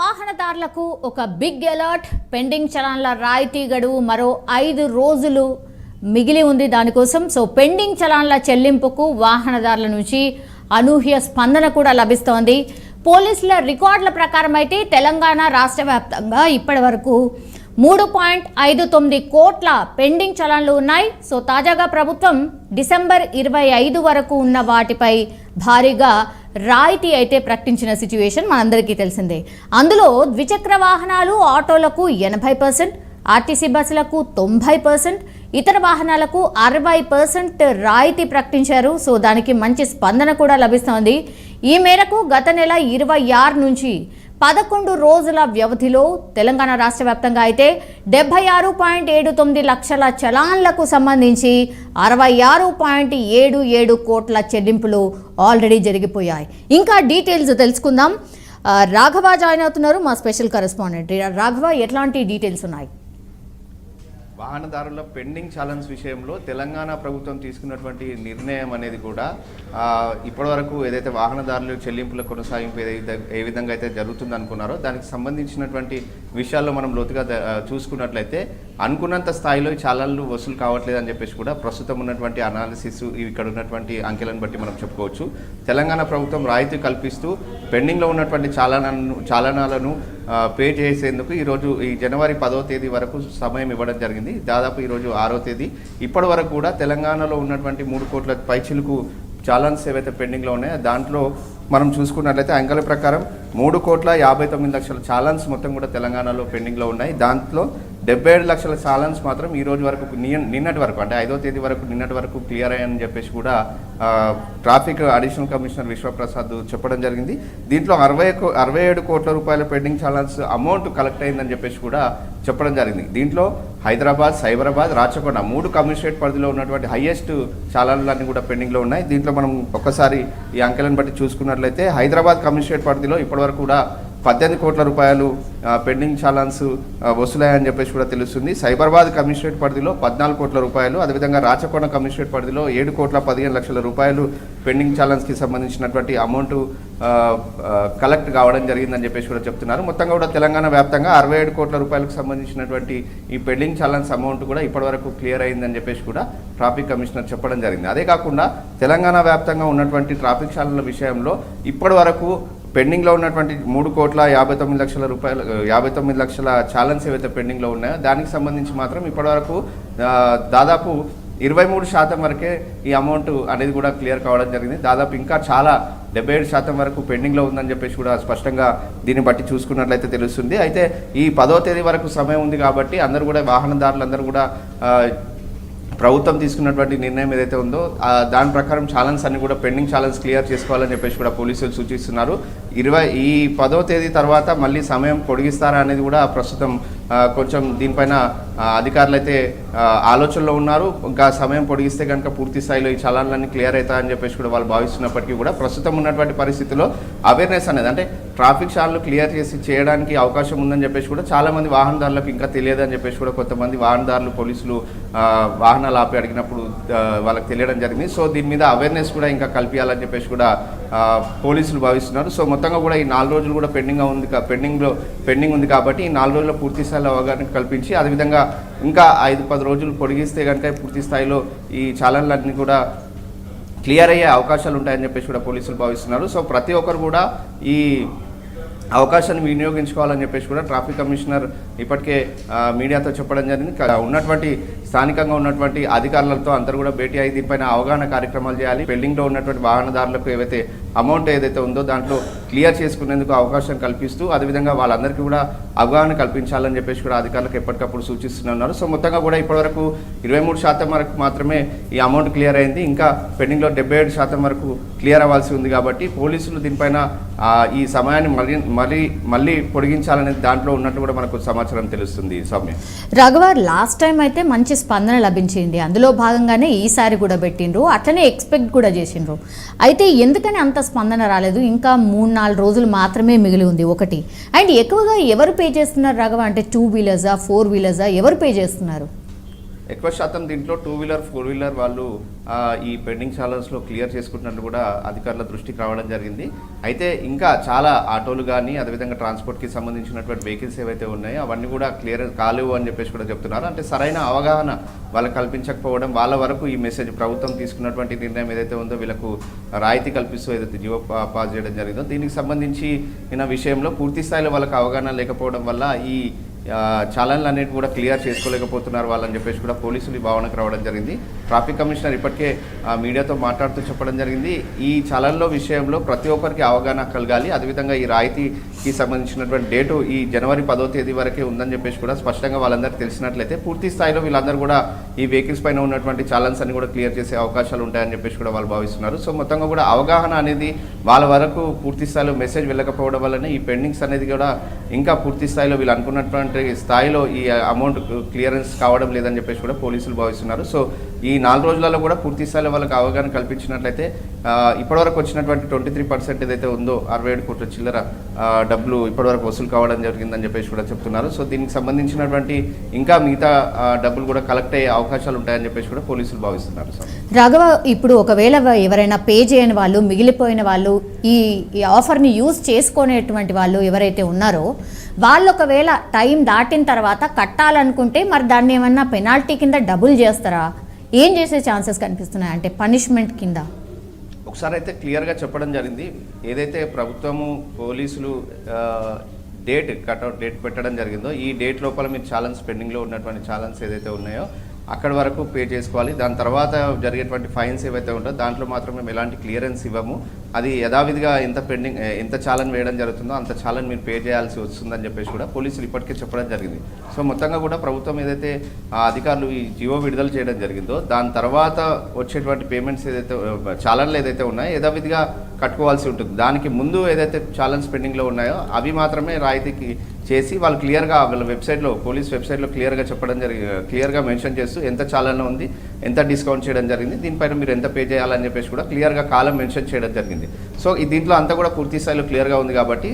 వాహనదారులకు ఒక big alert. Pending చలాన్ల రాయితీ గడువు మరో 5 రోజులు మిగిలి ఉంది. దానికోసం పెండింగ్ చలాన్ల చెల్లింపుకు వాహనదారుల నుంచి అనూహ్య స్పందన కూడా లభిస్తోంది. పోలీసుల రికార్డుల ప్రకారం అయితే తెలంగాణ రాష్ట్ర వ్యాప్తంగా ఇప్పటి వరకు 3.59 కోట్ల పెండింగ్ చలాన్లు ఉన్నాయి. తాజాగా ప్రభుత్వం డిసెంబర్ 25 వరకు ఉన్న వాటిపై భారీగా రాయితీ అయితే ప్రకటించిన సిచ్యువేషన్ మనందరికీ తెలిసిందే. అందులో ద్విచక్ర వాహనాలు, ఆటోలకు 80%, ఆర్టీసీ బస్సులకు 90%, ఇతర వాహనాలకు 60% రాయితీ ప్రకటించారు. దానికి మంచి స్పందన కూడా లభిస్తోంది. ఈ మేరకు గత నెల 26 నుంచి 11 రోజుల వ్యవధిలో తెలంగాణ రాష్ట్ర వ్యాప్తంగా అయితే 76.79 లక్షల చలాన్లకు సంబంధించి 66.77 కోట్ల చెల్లింపులు ఆల్రెడీ జరిగిపోయాయి. ఇంకా డీటెయిల్స్ తెలుసుకుందాం. రాఘవ జాయిన్ అవుతున్నారు, మా స్పెషల్ కరెస్పాండెంట్. రాఘవ, ఎట్లాంటి డీటెయిల్స్ ఉన్నాయి? వాహనదారుల పెండింగ్ ఛాలెంజ్ విషయంలో తెలంగాణ ప్రభుత్వం తీసుకున్నటువంటి నిర్ణయం అనేది కూడా ఇప్పటివరకు ఏదైతే వాహనదారుల చెల్లింపుల కొనసాగింపు ఏ విధంగా అయితే జరుగుతుంది అనుకున్నారో దానికి సంబంధించినటువంటి విషయాల్లో మనం లోతుగా చూసుకున్నట్లయితే అనుకున్నంత స్థాయిలో ఈ ఛాలన్లు వసూలు కావట్లేదు అని చెప్పేసి కూడా ప్రస్తుతం ఉన్నటువంటి అనాలిసిస్ ఇక్కడ ఉన్నటువంటి అంకెలను బట్టి మనం చెప్పుకోవచ్చు. తెలంగాణ ప్రభుత్వం రాయితీ కల్పిస్తూ పెండింగ్లో ఉన్నటువంటి చాలనాలను పే చేసేందుకు ఈరోజు ఈ జనవరి 10వ తేదీ వరకు సమయం ఇవ్వడం జరిగింది. దాదాపు ఈరోజు 6వ తేదీ. ఇప్పటి వరకు కూడా తెలంగాణలో ఉన్నటువంటి 3 కోట్ల పైచిలకు చాలన్స్ ఏవైతే పెండింగ్లో ఉన్నాయో దాంట్లో మనం చూసుకున్నట్లయితే అంకెల ప్రకారం 3.59 లక్షల చాలన్స్ మొత్తం కూడా తెలంగాణలో పెండింగ్లో ఉన్నాయి. దాంట్లో 77 లక్షల చాలన్స్ మాత్రం ఈ రోజు వరకు నిన్నటి వరకు అంటే 5వ తేదీ వరకు నిన్నటి వరకు క్లియర్ అయ్యాయని చెప్పేసి కూడా ట్రాఫిక్ అడిషనల్ కమిషనర్ విశ్వప్రసాద్ చెప్పడం జరిగింది. దీంట్లో 67 కోట్ల రూపాయల పెండింగ్ చాలన్స్ అమౌంట్ కలెక్ట్ అయిందని చెప్పేసి కూడా చెప్పడం జరిగింది. దీంట్లో హైదరాబాద్, సైబరాబాద్, రాచకొండ 3 కమిషనరేట్ పరిధిలో ఉన్నటువంటి హైయెస్ట్ చాలన్లన్నీ కూడా పెండింగ్లో ఉన్నాయి. దీంట్లో మనం ఒక్కసారి ఈ అంకెలను బట్టి చూసుకున్నట్లయితే హైదరాబాద్ కమిషనరేట్ పరిధిలో ఇప్పటివరకు కూడా 18 కోట్ల రూపాయలు పెండింగ్ చాలన్స్ వసూలయ్యాయని చెప్పేసి కూడా తెలుస్తుంది. సైబరాబాద్ కమిషనరేట్ పరిధిలో 14 కోట్ల రూపాయలు, అదేవిధంగా రాచకొండ కమిషనరేట్ పరిధిలో 7.15 లక్షల రూపాయలు పెండింగ్ చాలన్స్కి సంబంధించినటువంటి అమౌంట్ కలెక్ట్ కావడం జరిగిందని చెప్పేసి కూడా చెప్తున్నారు. మొత్తంగా కూడా తెలంగాణ వ్యాప్తంగా 67 కోట్ల రూపాయలకు సంబంధించినటువంటి ఈ పెండింగ్ చాలన్స్ అమౌంట్ కూడా ఇప్పటివరకు క్లియర్ అయిందని చెప్పేసి కూడా ట్రాఫిక్ కమిషనర్ చెప్పడం జరిగింది. అదే కాకుండా తెలంగాణ వ్యాప్తంగా ఉన్నటువంటి ట్రాఫిక్ చాలన్ల విషయంలో ఇప్పటి వరకు పెండింగ్లో ఉన్నటువంటి 3.59 లక్షల రూపాయలు 59 లక్షల ఛాలెంజ్ ఏవైతే పెండింగ్లో ఉన్నాయో దానికి సంబంధించి మాత్రం ఇప్పటివరకు దాదాపు 23% వరకే ఈ అమౌంట్ అనేది కూడా క్లియర్ కావడం జరిగింది. దాదాపు ఇంకా చాలా 77% వరకు పెండింగ్లో ఉందని చెప్పేసి కూడా స్పష్టంగా దీన్ని బట్టి చూసుకున్నట్లయితే తెలుస్తుంది. అయితే ఈ 10వ తేదీ వరకు సమయం ఉంది కాబట్టి అందరూ కూడా వాహనదారులందరూ కూడా ప్రభుత్వం తీసుకున్నటువంటి నిర్ణయం ఏదైతే ఉందో దాని ప్రకారం ఛాలెంజ్ అన్ని కూడా పెండింగ్ ఛాలెంజ్ క్లియర్ చేసుకోవాలని చెప్పేసి కూడా పోలీసులు సూచిస్తున్నారు. ఈ 10వ తేదీ తర్వాత మళ్ళీ సమయం పొడిగిస్తారా అనేది కూడా ప్రస్తుతం కొంచెం దీనిపైన అధికారులు అయితే ఆలోచనలో ఉన్నారు. ఇంకా సమయం పొడిగిస్తే కనుక పూర్తి స్థాయిలో ఈ చలాన్లన్నీ క్లియర్ అవుతాయని చెప్పేసి కూడా వాళ్ళు భావిస్తున్నప్పటికీ కూడా ప్రస్తుతం ఉన్నటువంటి పరిస్థితిలో అవేర్నెస్ అనేది అంటే ట్రాఫిక్ చాలన్లు క్లియర్ చేయడానికి అవకాశం ఉందని చెప్పేసి కూడా చాలామంది వాహనదారులకు ఇంకా తెలియదని చెప్పేసి కూడా కొంతమంది వాహనదారులు పోలీసులు వాహనాలు ఆపి అడిగినప్పుడు వాళ్ళకి తెలియడం జరిగింది. దీని మీద అవేర్నెస్ కూడా ఇంకా కల్పించాలని చెప్పేసి కూడా పోలీసులు భావిస్తున్నారు. మొత్తంగా కూడా ఈ 4 రోజులు కూడా పెండింగ్ ఉంది కాబట్టి ఈ 4 రోజుల్లో పూర్తి స్థాయిలో అవగాహన కల్పించి అదేవిధంగా ఇంకా 5-10 రోజులు పొడిగిస్తే కనుక పూర్తి స్థాయిలో ఈ చాలన్లన్నీ కూడా క్లియర్ అయ్యే అవకాశాలు ఉంటాయని చెప్పేసి కూడా పోలీసులు భావిస్తున్నారు. ప్రతి ఒక్కరు కూడా ఈ అవకాశాన్ని వినియోగించుకోవాలని చెప్పేసి కూడా ట్రాఫిక్ కమిషనర్ ఇప్పటికే మీడియాతో చెప్పడం జరిగింది. ఉన్నటువంటి స్థానికంగా ఉన్నటువంటి అధికారులతో అందరూ కూడా భేటీ అయ్యి దీనిపైన అవగాహన కార్యక్రమాలు చేయాలి. పెండింగ్లో ఉన్నటువంటి వాహనదారులకు ఏవైతే అమౌంట్ ఏదైతే ఉందో దాంట్లో క్లియర్ చేసుకునేందుకు అవకాశం కల్పిస్తూ అదేవిధంగా వాళ్ళందరికీ కూడా అవగాహన కల్పించాలని చెప్పేసి కూడా అధికారులకు ఎప్పటికప్పుడు సూచిస్తున్నారు. మొత్తంగా కూడా ఇప్పటివరకు 23% వరకు మాత్రమే ఈ అమౌంట్ క్లియర్ అయింది. ఇంకా పెండింగ్లో 77% వరకు క్లియర్ అవ్వాల్సి ఉంది కాబట్టి పోలీసులు దీనిపైన ఈ సమయాన్ని మళ్ళీ పొడిగించాలనేది దాంట్లో ఉన్నట్టు కూడా మనకు సమాచారం తెలుస్తుంది. సౌమ్య, రాఘవ, లాస్ట్ టైం అయితే మంచి స్పందన లభించింది. అందులో భాగంగానే ఈసారి కూడా పెట్టిండ్రు, అట్లనే ఎక్స్పెక్ట్ కూడా చేసిండ్రు. అయితే ఎందుకని అంత స్పందన రాలేదు? ఇంకా 3-4 రోజులు మాత్రమే మిగిలి ఉంది ఒకటి. అండ్ ఎక్కువగా ఎవరు పే చేస్తున్నారు రాఘవ? అంటే 2 వీలర్సా, 4 వీలర్సా, ఎవరు పే చేస్తున్నారు? ఎక్కువ శాతం దీంట్లో 2 వీలర్ 4 వీలర్ వాళ్ళు ఈ పెండింగ్ ఛాలెంజ్లో క్లియర్ చేసుకుంటున్నట్టు కూడా అధికారుల దృష్టికి రావడం జరిగింది. అయితే ఇంకా చాలా ఆటోలు కానీ అదేవిధంగా ట్రాన్స్పోర్ట్కి సంబంధించినటువంటి వెహికల్స్ ఏవైతే ఉన్నాయో అవన్నీ కూడా క్లియర్ కాలేవు అని చెప్పేసి కూడా చెప్తున్నారు. అంటే సరైన అవగాహన వాళ్ళకి కల్పించకపోవడం, వాళ్ళ వరకు ఈ మెసేజ్ ప్రభుత్వం తీసుకున్నటువంటి నిర్ణయం ఏదైతే ఉందో వీళ్ళకు రాయితీ కల్పిస్తూ ఏదైతే జీవో పాస్ చేయడం జరిగిందో దీనికి సంబంధించి విషయంలో పూర్తి స్థాయిలో వాళ్ళకి అవగాహన లేకపోవడం వల్ల ఈ చలన్లు అనేవి కూడా క్లియర్ చేసుకోలేకపోతున్నారు వాళ్ళని చెప్పేసి కూడా పోలీసులు ఈ భావనకు రావడం జరిగింది. ట్రాఫిక్ కమిషనర్ ఇప్పటికే మీడియాతో మాట్లాడుతూ చెప్పడం జరిగింది, ఈ చలన్ల విషయంలో ప్రతి ఒక్కరికి అవగాహన కలగాలి, అదేవిధంగా ఈ రాయితీకి సంబంధించినటువంటి డేటు ఈ జనవరి 10వ తేదీ వరకే ఉందని చెప్పేసి కూడా స్పష్టంగా వాళ్ళందరికీ తెలిసినట్లయితే పూర్తి స్థాయిలో వీళ్ళందరూ కూడా ఈ వెహికల్స్ పైన ఉన్నటువంటి చలన్స్ అన్ని కూడా క్లియర్ చేసే అవకాశాలు ఉంటాయని చెప్పేసి కూడా వాళ్ళు భావిస్తున్నారు. సో మొత్తంగా కూడా అవగాహన అనేది వాళ్ళ వరకు పూర్తి స్థాయిలో మెసేజ్ వెళ్ళకపోవడం వల్లనే ఈ పెండింగ్స్ అనేది కూడా ఇంకా పూర్తి స్థాయిలో వీళ్ళు అనుకున్నటువంటి స్థాయిలో ఈ అమౌంట్ క్లియరెన్స్ కావడం లేదని చెప్పేసి కూడా పోలీసులు భావిస్తున్నారు. సో ఈ 4 రోజులలో కూడా పూర్తి స్థాయిలో వాళ్ళకి అవగాహన కల్పించినట్లయితే ఇప్పటివరకు వచ్చినటువంటి 23% ఏదైతే ఉందో 67 కోట్ల చిల్లర డబ్బులు ఇప్పటివరకు వసూలు కావడం జరిగిందని చెప్పేసి కూడా చెప్తున్నారు. సో దీనికి సంబంధించినటువంటి ఇంకా మిగతా డబ్బులు కూడా కలెక్ట్ అయ్యే అవకాశాలు ఉంటాయని చెప్పేసి కూడా పోలీసులు భావిస్తున్నారు. రాఘవ, ఇప్పుడు ఒకవేళ ఎవరైనా పే చేయని వాళ్ళు, మిగిలిపోయిన వాళ్ళు, ఈ ఆఫర్ని యూజ్ చేసుకునేటువంటి వాళ్ళు ఎవరైతే ఉన్నారో వాళ్ళు ఒకవేళ టైం దాటిన తర్వాత కట్టాలనుకుంటే మరి దాన్ని ఏమన్నా పెనాల్టీ కింద డబుల్ చేస్తారా? ఏం చేసే ఛాన్సెస్ కనిపిస్తున్నాయి, అంటే పనిష్మెంట్ కింద? ఒకసారి అయితే క్లియర్గా చెప్పడం జరిగింది, ఏదైతే ప్రభుత్వము పోలీసులు కట్అవుట్ డేట్ పెట్టడం జరిగిందో ఈ డేట్ లోపల మీరు ఛాలెంజ్ పెండింగ్లో ఉన్నటువంటి ఛాలెంజ్ ఏదైతే ఉన్నాయో అక్కడి వరకు పే చేసుకోవాలి. దాని తర్వాత జరిగేటువంటి ఫైన్స్ ఏవైతే ఉంటాయో దాంట్లో మాత్రం మేము ఎలాంటి క్లియరెన్స్ ఇవ్వము, అది యథావిధిగా ఎంత ఛాలెంజ్ వేయడం జరుగుతుందో అంత ఛాలెంజ్ మీరు పే చేయాల్సి వస్తుందని చెప్పేసి కూడా పోలీసులు ఇప్పటికే చెప్పడం జరిగింది. సో మొత్తంగా కూడా ప్రభుత్వం ఏదైతే అధికారులు ఈ జీవో విడుదల చేయడం జరిగిందో దాని తర్వాత వచ్చేటువంటి పేమెంట్స్ ఏదైతే ఛాలెంజ్లు ఏదైతే ఉన్నాయో యథావిధిగా కట్టుకోవాల్సి ఉంటుంది. దానికి ముందు ఏదైతే ఛాలెంజ్ పెండింగ్లో ఉన్నాయో అవి మాత్రమే రాయితీకి చేసి వాళ్ళు క్లియర్గా వాళ్ళ వెబ్సైట్లో, పోలీస్ వెబ్సైట్లో క్లియర్గా చెప్పడం క్లియర్గా మెన్షన్ చేస్తూ ఎంత ఛాలెంజ్ ఉంది, ఎంత డిస్కౌంట్ చేయడం జరిగింది, దీనిపైన మీరు ఎంత పే చేయాలని చెప్పేసి కూడా క్లియర్గా కాలం మెన్షన్ చేయడం జరిగింది. సో దీంట్లో అంతా కూడా పూర్తి స్థాయిలో క్లియర్గా ఉంది కాబట్టి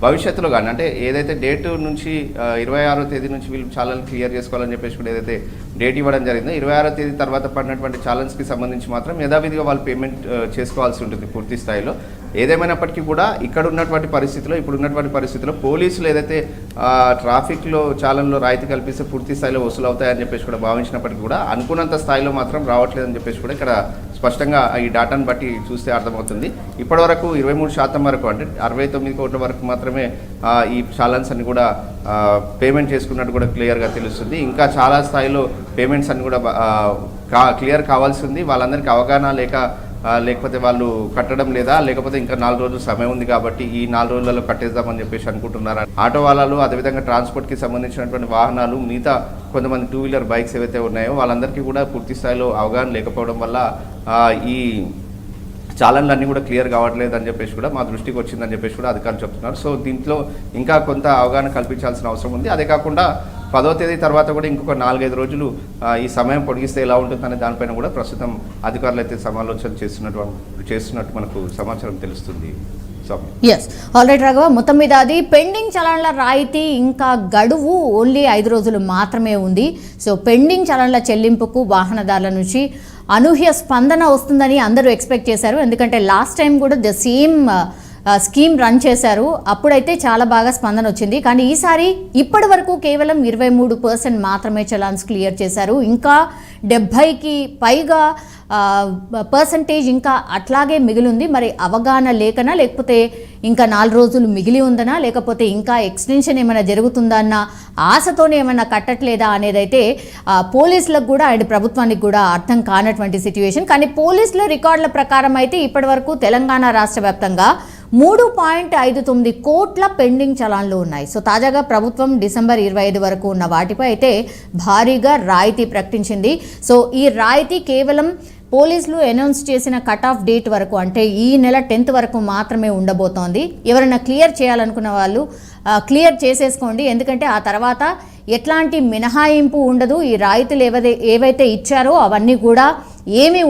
భవిష్యత్తులో కానీ అంటే ఏదైతే డేట్ నుంచి 26వ తేదీ నుంచి వీళ్ళు ఛాలెంజ్ క్లియర్ చేసుకోవాలని చెప్పేసి కూడా ఏదైతే డేట్ ఇవ్వడం జరిగిందో 26వ తేదీ తర్వాత పడినటువంటి ఛాలెంజ్కి సంబంధించి మాత్రం యథావిధిగా వాళ్ళు పేమెంట్ చేసుకోవాల్సి ఉంటుంది పూర్తి స్థాయిలో. ఏదేమైనప్పటికీ కూడా ఇక్కడ ఉన్నటువంటి పరిస్థితిలో, ఇప్పుడు ఉన్నటువంటి పరిస్థితిలో పోలీసులు ఏదైతే ట్రాఫిక్లో ఛాలెంజ్లో రాయితీ కల్పిస్తే పూర్తి స్థాయిలో వసూలు అవుతాయని చెప్పేసి కూడా భావించినప్పటికీ కూడా అనుకున్నంత స్థాయిలో మాత్రం రావట్లేదని చెప్పేసి కూడా ఇక్కడ స్పష్టంగా ఈ డాటాను బట్టి చూస్తే అర్థమవుతుంది. ఇప్పటివరకు 23% వరకు అంటే 69 కోట్ల వరకు మాత్రమే ఈ ఛాలెంజ్ అన్ని కూడా పేమెంట్ చేసుకున్నట్టు కూడా క్లియర్గా తెలుస్తుంది. ఇంకా చాలా స్థాయిలో పేమెంట్స్ అన్ని కూడా క్లియర్ కావాల్సి ఉంది. వాళ్ళందరికీ అవగాహన లేకపోతే వాళ్ళు కట్టడం లేదా, లేకపోతే ఇంకా 4 రోజులు సమయం ఉంది కాబట్టి ఈ 4 రోజులలో కట్టేద్దామని చెప్పేసి అనుకుంటున్నారు. ఆటో వాళ్ళలు, అదేవిధంగా ట్రాన్స్పోర్ట్కి సంబంధించినటువంటి వాహనాలు, మిగతా కొంతమంది 2 వీలర్ బైక్స్ ఏవైతే ఉన్నాయో వాళ్ళందరికీ కూడా పూర్తి స్థాయిలో అవగాహన లేకపోవడం వల్ల ఈ ఛాలెంజ్లు అన్నీ కూడా క్లియర్ కావట్లేదు అని చెప్పేసి కూడా మా దృష్టికి వచ్చిందని చెప్పేసి కూడా అధికారులు చెప్తున్నారు. సో దీంట్లో ఇంకా కొంత అవగాహన కల్పించాల్సిన అవసరం ఉంది. అదే కాకుండా 10వ తేదీ తర్వాత కూడా ఇంకొక 4-5 రోజులు ఈ సమయం పొడిగిస్తే ఎలా ఉంటుందనే దానిపైన కూడా ప్రస్తుతం అధికారులు అయితే సమాలోచన చేస్తున్నట్టు మనకు సమాచారం తెలుస్తుంది. ఎస్, ఆల్రైట్ రాఘవ, మొత్తం మీద అది పెండింగ్ చలన్ల రాయితీ ఇంకా గడువు ఓన్లీ 5 రోజులు మాత్రమే ఉంది. సో పెండింగ్ చలన్ల చెల్లింపుకు వాహనదారుల నుంచి అనూహ్య స్పందన వస్తుందని అందరూ ఎక్స్పెక్ట్ చేశారు. ఎందుకంటే లాస్ట్ టైం కూడా ద సేమ్ స్కీమ్ రన్ చేశారు, అప్పుడైతే చాలా బాగా స్పందన వచ్చింది. కానీ ఈసారి ఇప్పటి వరకు కేవలం 23% మాత్రమే చలాన్స్ క్లియర్ చేశారు. ఇంకా 70కి పైగా పర్సంటేజ్ ఇంకా అట్లాగే మిగిలింది. మరి అవగాహన లేకనా, లేకపోతే ఇంకా 4 రోజులు మిగిలి ఉందనా, లేకపోతే ఇంకా ఎక్స్టెన్షన్ ఏమైనా జరుగుతుందా అన్న ఆశతోనే ఏమైనా కట్టట్లేదా అనేదైతే పోలీసులకు కూడా అండ్ ప్రభుత్వానికి కూడా అర్థం కానటువంటి సిచ్యువేషన్. కానీ పోలీసుల రికార్డుల ప్రకారం అయితే ఇప్పటి వరకు తెలంగాణ రాష్ట్ర వ్యాప్తంగా 3.59 కోట్ల పెండింగ్ చలాన్లు ఉన్నాయి. సో తాజాగా ప్రభుత్వం డిసెంబర్ 25 వరకు ఉన్న వాటిపై అయితే భారీగా రాయితీ ప్రకటించింది. సో ఈ రాయితీ కేవలం పోలీసులు అనౌన్స్ చేసిన కట్ ఆఫ్ డేట్ వరకు, అంటే ఈ నెల 10th వరకు మాత్రమే ఉండబోతోంది. ఎవరైనా క్లియర్ చేయాలనుకున్న వాళ్ళు క్లియర్ చేసేసుకోండి, ఎందుకంటే ఆ తర్వాత ఎట్లాంటి మినహాయింపు ఉండదు. ఈ రాయితీలు ఏవైతే ఇచ్చారో అవన్నీ కూడా ఏమీ